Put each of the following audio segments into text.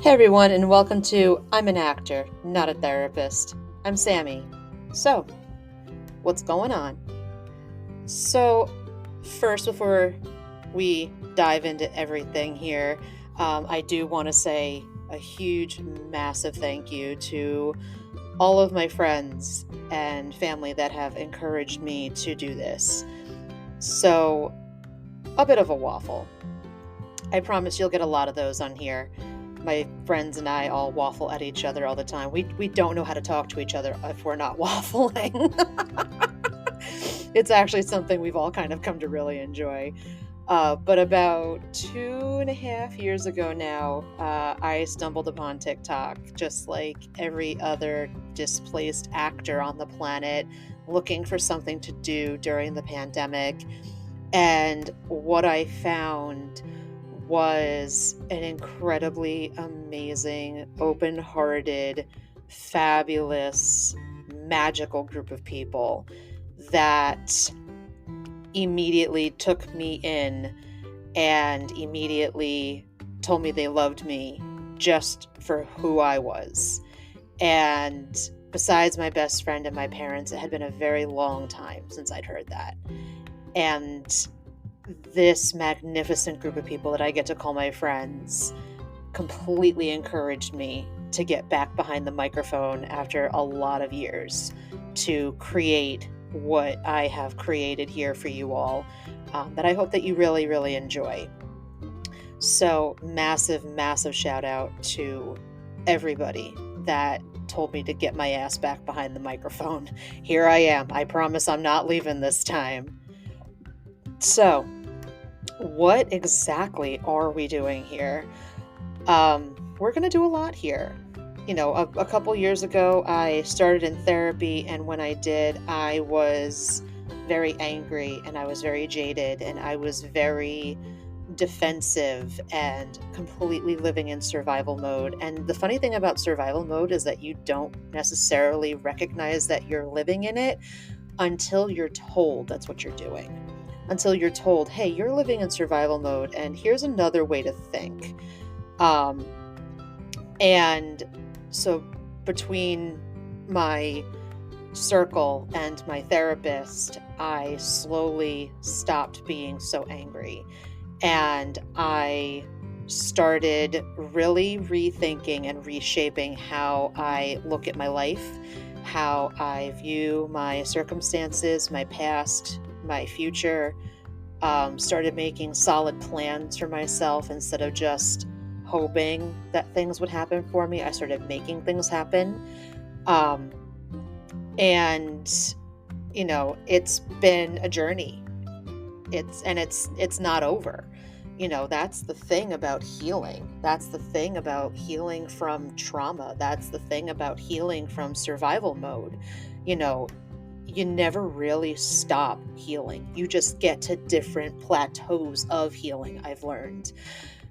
Hey everyone, and welcome to I'm an Actor, Not a Therapist. I'm Sammy. So, what's going on? So, first, before we dive into everything here, I do want to say a huge, massive thank you to all of my friends and family that have encouraged me to do this. So, a bit of a waffle. I promise you'll get a lot of those on here. My friends and I all waffle at each other all the time. We don't know how to talk to each other if we're not waffling. It's actually something we've all kind of come to really enjoy. But about 2.5 years ago now, I stumbled upon TikTok, just like every other displaced actor on the planet, looking for something to do during the pandemic. And what I found was an incredibly amazing, open-hearted, fabulous, magical group of people that immediately took me in and immediately told me they loved me just for who I was. And besides my best friend and my parents, it had been a very long time since I'd heard that. And this magnificent group of people that I get to call my friends completely encouraged me to get back behind the microphone after a lot of years to create what I have created here for you all, that I hope that you really, really enjoy. So massive, massive shout out to everybody that told me to get my ass back behind the microphone. Here I am. I promise I'm not leaving this time. So, what exactly are we doing here? We're going to do a lot here. A couple years ago, I started in therapy, and when I did, I was very angry and I was very jaded and I was very defensive and completely living in survival mode. And the funny thing about survival mode is that you don't necessarily recognize that you're living in it until you're told that's what you're doing. Until you're told, hey, you're living in survival mode, and here's another way to think. And so between my circle and my therapist, I slowly stopped being so angry. And I started really rethinking and reshaping how I look at my life, how I view my circumstances, my past, my future. Started making solid plans for myself instead of just hoping that things would happen for me. I started making things happen. And it's been a journey. It's not over. That's the thing about healing. That's the thing about healing from trauma. That's the thing about healing from survival mode. You never really stop healing. You just get to different plateaus of healing, I've learned.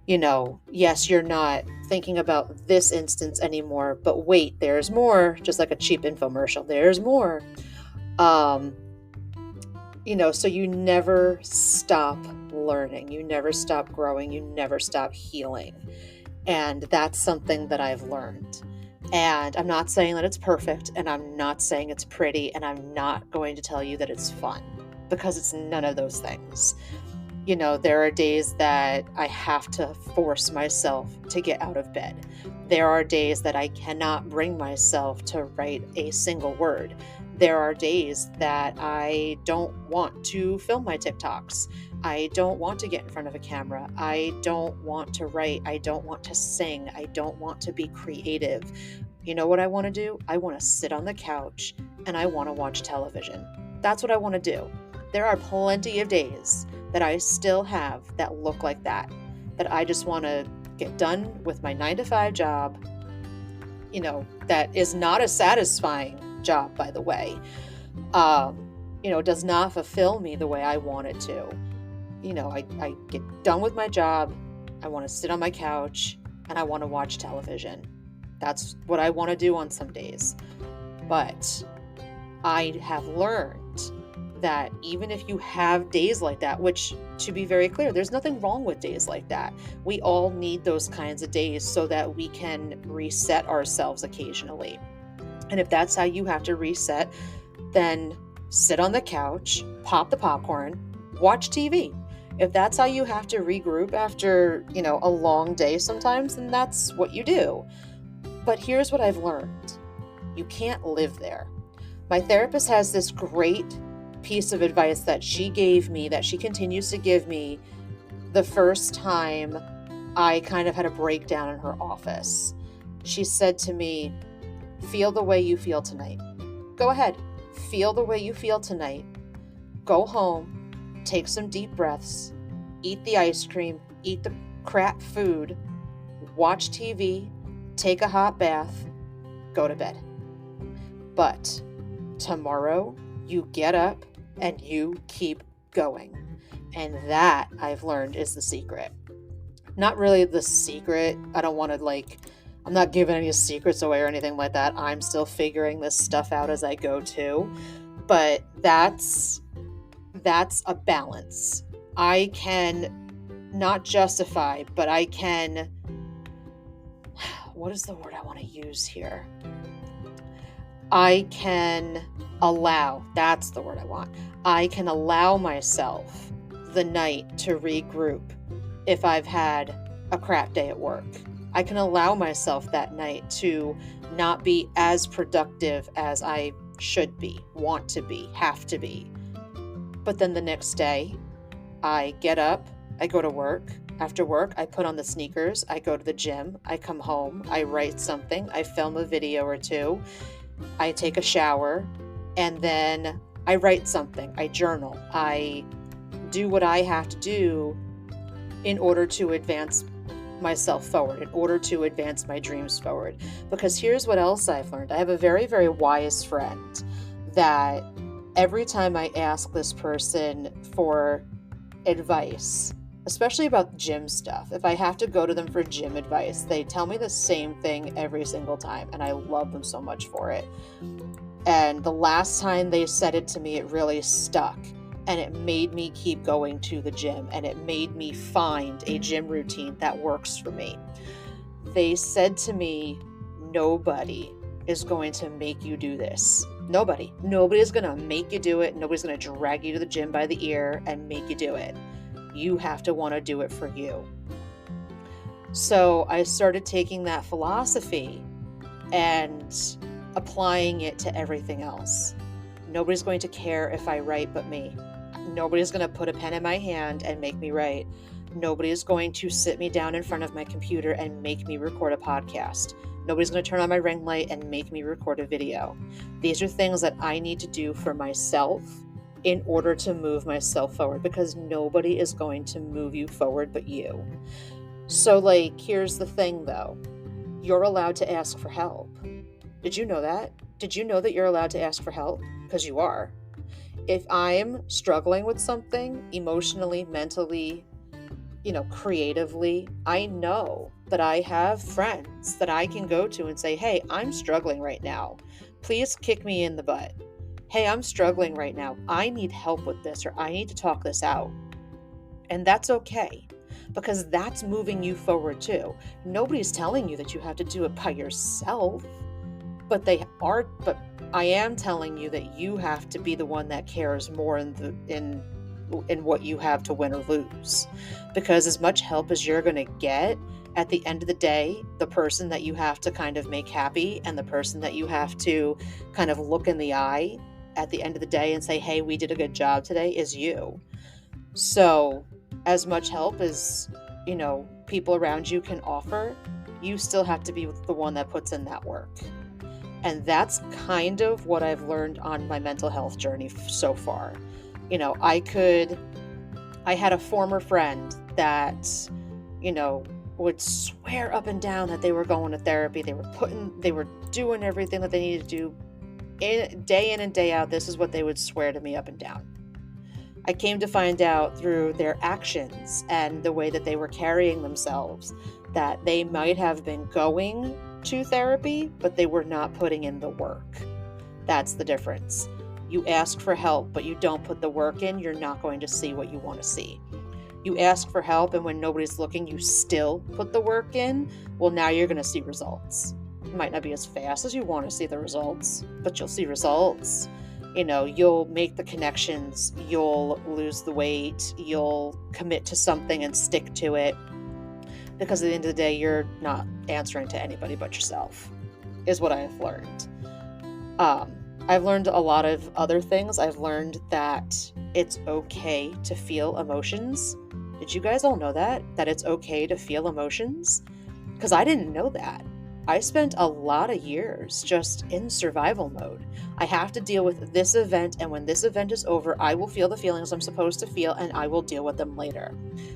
Yes, you're not thinking about this instance anymore, but wait, there's more, just like a cheap infomercial. There's more. So you never stop learning. You never stop growing. You never stop healing. And that's something that I've learned. And I'm not saying that it's perfect, and I'm not saying it's pretty, and I'm not going to tell you that it's fun, because it's none of those things. There are days that I have to force myself to get out of bed. There are days that I cannot bring myself to write a single word. There are days that I don't want to film my TikToks. I don't want to get in front of a camera. I don't want to write. I don't want to sing. I don't want to be creative. You know what I want to do? I want to sit on the couch and I want to watch television. That's what I want to do. There are plenty of days that I still have that look like that I just want to get done with my 9-to-5 job, that is not a satisfying job, by the way. Does not fulfill me the way I want it to. I get done with my job, I want to sit on my couch, and I want to watch television. That's what I want to do on some days. But I have learned that even if you have days like that, which, to be very clear, there's nothing wrong with days like that. We all need those kinds of days so that we can reset ourselves occasionally. And if that's how you have to reset, then sit on the couch, pop the popcorn, watch TV. If that's how you have to regroup after, a long day sometimes, then that's what you do. But here's what I've learned. You can't live there. My therapist has this great piece of advice that she gave me, that she continues to give me the first time I kind of had a breakdown in her office. She said to me, feel the way you feel tonight. Go ahead. Feel the way you feel tonight. Go home, take some deep breaths, eat the ice cream, eat the crap food, watch TV, take a hot bath, go to bed. But tomorrow you get up and you keep going. And that, I've learned, is the secret. Not really the secret. I don't want to I'm not giving any secrets away or anything like that. I'm still figuring this stuff out as I go too. But that's a balance. I can not justify, but I can, what is the word I want to use here? I can allow, that's the word I want. I can allow myself the night to regroup if I've had a crap day at work. I can allow myself that night to not be as productive as I should be, want to be, have to be. But then the next day, I get up, I go to work. After work, I put on the sneakers, I go to the gym, I come home, I write something, I film a video or two, I take a shower, and then I write something, I journal, I do what I have to do in order to advance myself forward, in order to advance my dreams forward. Because here's what else I've learned. I have a very, very wise friend that every time I ask this person for advice, especially about gym stuff, if I have to go to them for gym advice, they tell me the same thing every single time, and I love them so much for it. And the last time they said it to me, it really stuck. And it made me keep going to the gym, and it made me find a gym routine that works for me. They said to me, nobody is going to make you do this. Nobody. Nobody is going to make you do it. Nobody's going to drag you to the gym by the ear and make you do it. You have to want to do it for you. So I started taking that philosophy and applying it to everything else. Nobody's going to care if I write but me. Nobody's going to put a pen in my hand and make me write. Nobody is going to sit me down in front of my computer and make me record a podcast. Nobody's going to turn on my ring light and make me record a video. These are things that I need to do for myself in order to move myself forward, because nobody is going to move you forward but you. So here's the thing though. You're allowed to ask for help. Did you know that? Did you know that you're allowed to ask for help? Because you are. If I'm struggling with something emotionally, mentally, creatively, I know that I have friends that I can go to and say, hey, I'm struggling right now. Please kick me in the butt. Hey, I'm struggling right now. I need help with this, or I need to talk this out. And that's okay, because that's moving you forward too. Nobody's telling you that you have to do it by yourself, but I am telling you that you have to be the one that cares more in what you have to win or lose. Because as much help as you're going to get, at the end of the day, the person that you have to kind of make happy and the person that you have to kind of look in the eye at the end of the day and say, hey, we did a good job today, is you. So as much help as, people around you can offer, you still have to be the one that puts in that work. And that's kind of what I've learned on my mental health journey so far. I had a former friend that, would swear up and down that they were going to therapy. They were doing everything that they needed to do day in and day out. This is what they would swear to me up and down. I came to find out through their actions and the way that they were carrying themselves that they might have been going to therapy, but they were not putting in the work. That's the difference. You ask for help, but you don't put the work in, you're not going to see what you want to see. You ask for help, and when nobody's looking, you still put the work in, well, now you're going to see results. It might not be as fast as you want to see the results, but you'll see results. You'll make the connections, you'll lose the weight, you'll commit to something and stick to it. Because at the end of the day, you're not answering to anybody but yourself, is what I have learned. I've learned a lot of other things. I've learned that it's okay to feel emotions. Did you guys all know that it's okay to feel emotions? Because I didn't know that. I spent a lot of years just in survival mode. I have to deal with this event, and when this event is over, I will feel the feelings I'm supposed to feel, and I will deal with them later.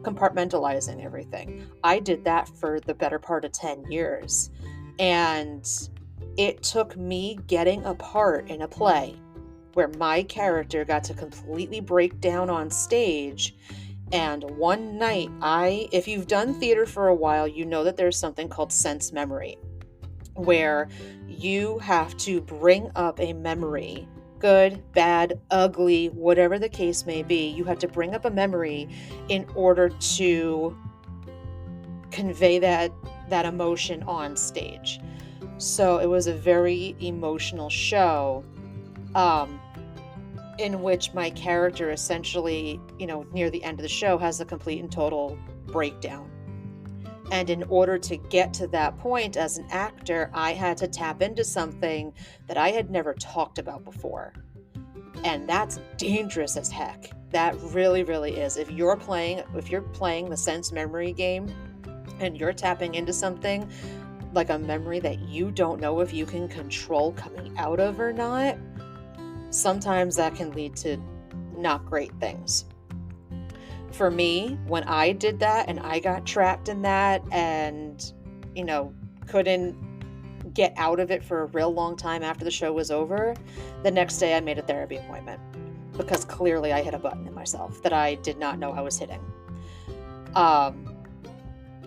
Compartmentalizing everything. I did that for the better part of 10 years. And it took me getting a part in a play where my character got to completely break down on stage. And one night, if you've done theater for a while, you know that there's something called sense memory, where you have to bring up a memory, good, bad, ugly, whatever the case may be. You have to bring up a memory in order to convey that emotion on stage. So it was a very emotional show, in which my character essentially, near the end of the show, has a complete and total breakdown. And in order to get to that point as an actor, I had to tap into something that I had never talked about before. And that's dangerous as heck. That really, really is. If you're playing the sense memory game and you're tapping into something like a memory that you don't know if you can control coming out of or not, sometimes that can lead to not great things. For me, when I did that and I got trapped in that and, couldn't get out of it for a real long time after the show was over, the next day I made a therapy appointment because clearly I hit a button in myself that I did not know I was hitting.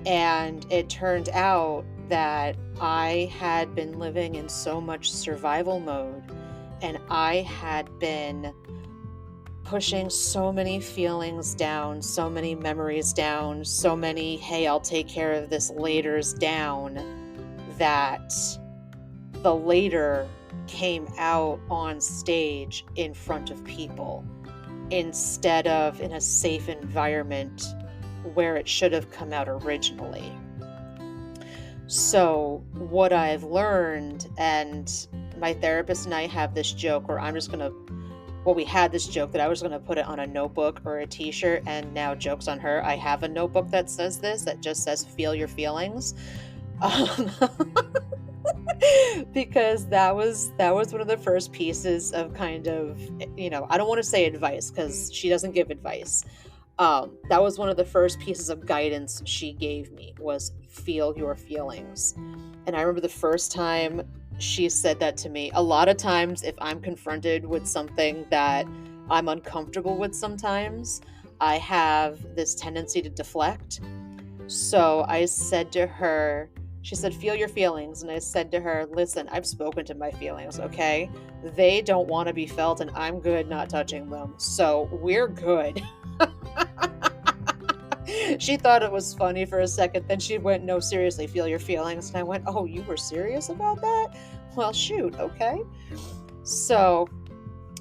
And it turned out that I had been living in so much survival mode, and I had been pushing so many feelings down, so many memories down, so many, hey, I'll take care of this laters down, that the later came out on stage in front of people instead of in a safe environment where it should have come out originally. So what I've learned, and my therapist and I have this joke where we had this joke that I was going to put it on a notebook or a t-shirt, and now joke's on her. I have a notebook that says this, that just says feel your feelings. Because that was one of the first pieces of kind of, I don't want to say advice because she doesn't give advice. That was one of the first pieces of guidance she gave me, was feel your feelings. And I remember the first time she said that to me. A lot of times if I'm confronted with something that I'm uncomfortable with sometimes, I have this tendency to deflect. So I said to her, she said, feel your feelings. And I said to her, listen, I've spoken to my feelings, okay? They don't want to be felt, and I'm good not touching them. So we're good. She thought it was funny for a second. Then she went, no, seriously, feel your feelings. And I went, oh, you were serious about that? Well, shoot, okay. So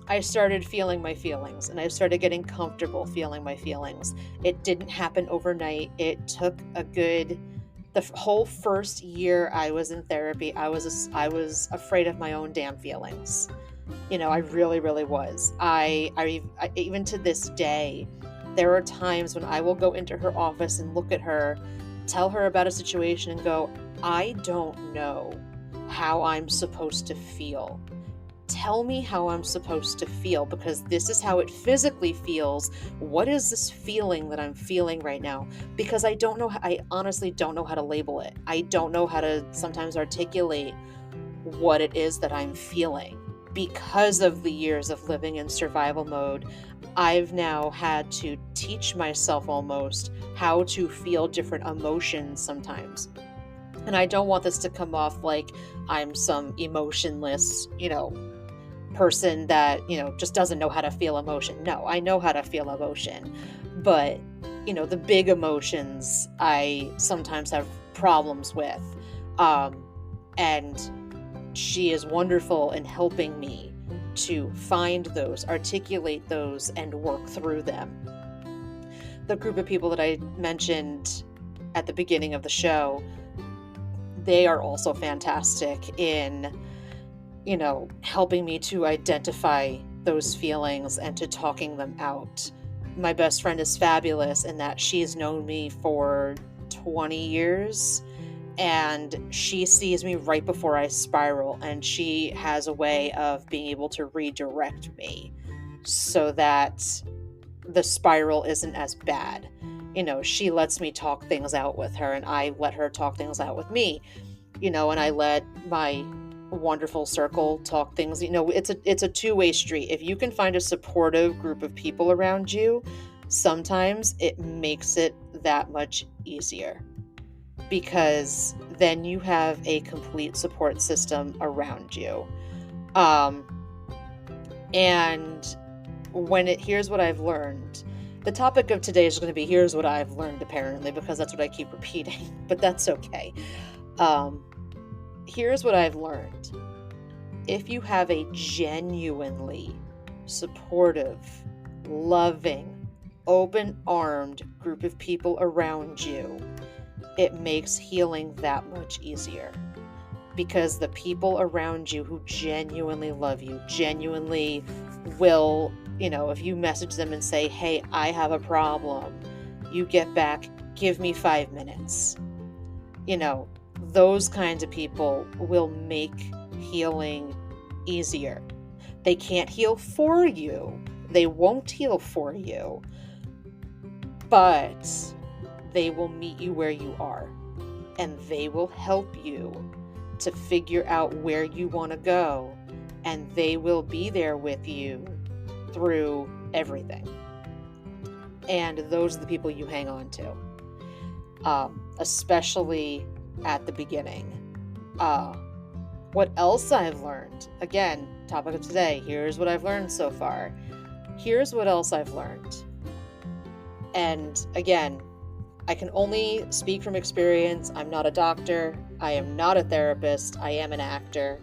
I started feeling my feelings, and I started getting comfortable feeling my feelings. It didn't happen overnight. It took the whole first year I was in therapy, I was afraid of my own damn feelings. I really, really was. I even to this day, there are times when I will go into her office and look at her, tell her about a situation and go, I don't know how I'm supposed to feel. Tell me how I'm supposed to feel, because this is how it physically feels. What is this feeling that I'm feeling right now? Because I honestly don't know how to label it. I don't know how to sometimes articulate what it is that I'm feeling. Because of the years of living in survival mode, I've now had to teach myself almost how to feel different emotions sometimes. And I don't want this to come off like I'm some emotionless, person that, just doesn't know how to feel emotion. No, I know how to feel emotion, but the big emotions I sometimes have problems with. And she is wonderful in helping me to find those, articulate those, and work through them. The group of people that I mentioned at the beginning of the show, they are also fantastic in, helping me to identify those feelings and to talking them out. My best friend is fabulous in that she's known me for 20 years. And she sees me right before I spiral, and she has a way of being able to redirect me so that the spiral isn't as bad. She lets me talk things out with her, and I let her talk things out with me, and I let my wonderful circle talk things. It's a two-way street. If you can find a supportive group of people around you, sometimes it makes it that much easier, because then you have a complete support system around you. And here's what I've learned. The topic of today is going to be here's what I've learned, apparently, because that's what I keep repeating, but that's okay. Here's what I've learned. If you have a genuinely supportive, loving, open-armed group of people around you, it makes healing that much easier, because the people around you who genuinely love you, genuinely will, if you message them and say, hey, I have a problem, you get back, give me 5 minutes. Those kinds of people will make healing easier. They can't heal for you. They won't heal for you, but they will meet you where you are, and they will help you to figure out where you want to go, and they will be there with you through everything. And those are the people you hang on to, especially at the beginning. What else I've learned? Again, topic of today, here's what I've learned so far. Here's what else I've learned. And again, I can only speak from experience. I'm not a doctor. I am not a therapist. I am an actor.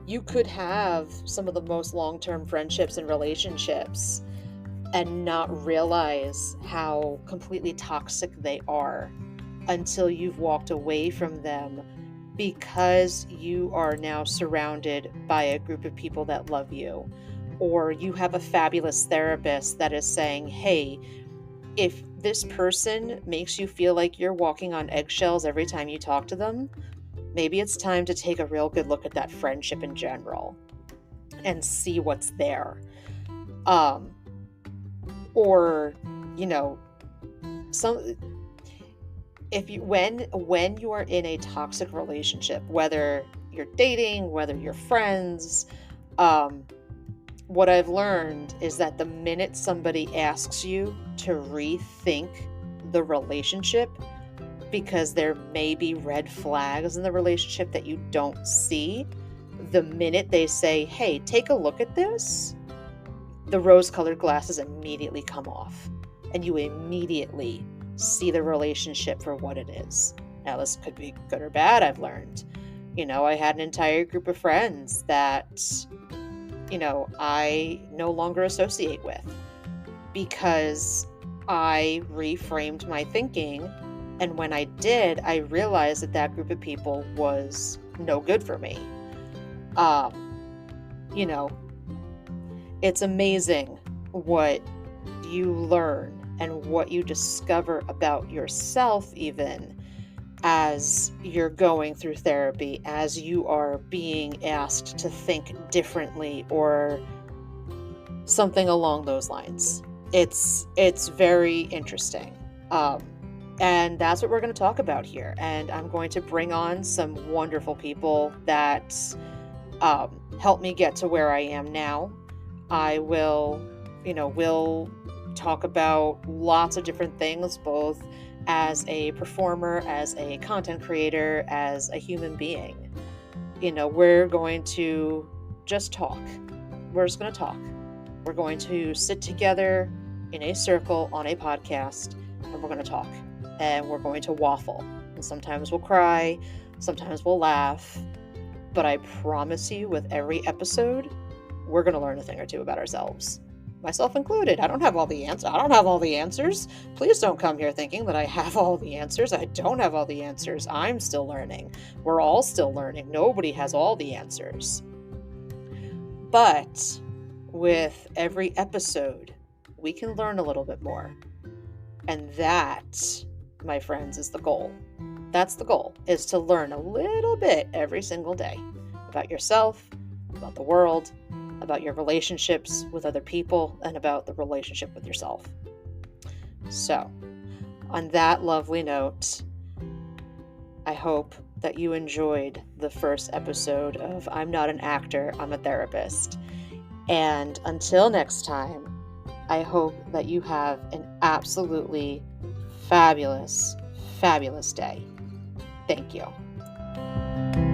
You could have some of the most long-term friendships and relationships and not realize how completely toxic they are until you've walked away from them, because you are now surrounded by a group of people that love you. Or you have a fabulous therapist that is saying, hey, if this person makes you feel like you're walking on eggshells every time you talk to them, maybe it's time to take a real good look at that friendship in general and see what's there. When you are in a toxic relationship, whether you're dating, whether you're friends, what I've learned is that the minute somebody asks you to rethink the relationship, because there may be red flags in the relationship that you don't see, the minute they say, hey, take a look at this, the rose-colored glasses immediately come off, and you immediately see the relationship for what it is. Now, this could be good or bad, I've learned. I had an entire group of friends that I no longer associate with, because I reframed my thinking. And when I did, I realized that group of people was no good for me. It's amazing what you learn and what you discover about yourself, even as you're going through therapy, as you are being asked to think differently or something along those lines. It's very interesting. And that's what we're going to talk about here. And I'm going to bring on some wonderful people that help me get to where I am now. I will, we'll talk about lots of different things, both as a performer, as a content creator, as a human being. we're going to just talk. We're just going to talk. We're going to sit together in a circle on a podcast, and we're going to talk, and we're going to waffle. And sometimes we'll cry, sometimes we'll laugh, but I promise you, with every episode, we're going to learn a thing or two about ourselves. Myself included. I don't have all the answers. Please don't come here thinking that I have all the answers. I don't have all the answers. I'm still learning. We're all still learning. Nobody has all the answers. But with every episode, we can learn a little bit more. And that, my friends, is the goal. That's the goal, is to learn a little bit every single day about yourself, about the world, about your relationships with other people, and about the relationship with yourself. So, on that lovely note, I hope that you enjoyed the first episode of I'm Not an Actor, I'm a Therapist. And until next time, I hope that you have an absolutely fabulous, fabulous day. Thank you.